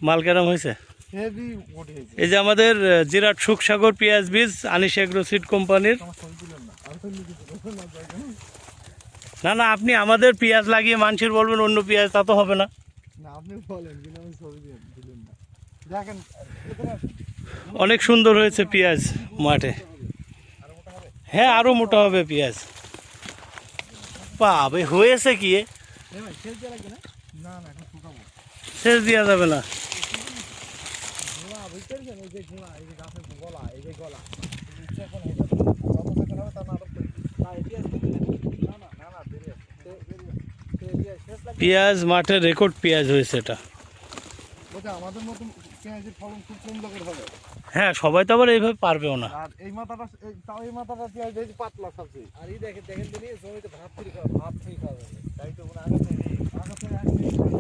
মাল কেরম হয়েছে? এই যে আমাদের জিরাট সুখসাগর পেঁয়াজ বীজ আনিস এগ্রো সিড কোম্পানির। না না, আপনি আমাদের পেঁয়াজ লাগিয়ে মানুষের বলবেন অন্য পেঁয়াজ, তা তো হবে না। অনেক সুন্দর হয়েছে পেঁয়াজ মাঠে। হ্যাঁ, আরো মোটা হবে পেঁয়াজ। পাবে হয়েছে কি, সেচ দেওয়া যাবে না। পেঁয়াজ মাঠে রেকর্ড পেঁয়াজ হয়েছে এটা। আমাদের মতন পেঁয়াজের ফলন খুব কম লোকের হবে। হ্যাঁ, সবাই তো আবার এইভাবে পারবেও না। আর এই মাথাটা পেঁয়াজ পাতলা সবচেয়ে। আর এই দেখেন জমিতে ভাত ফ্রি খাওয়া যাবে। তাই তো আগে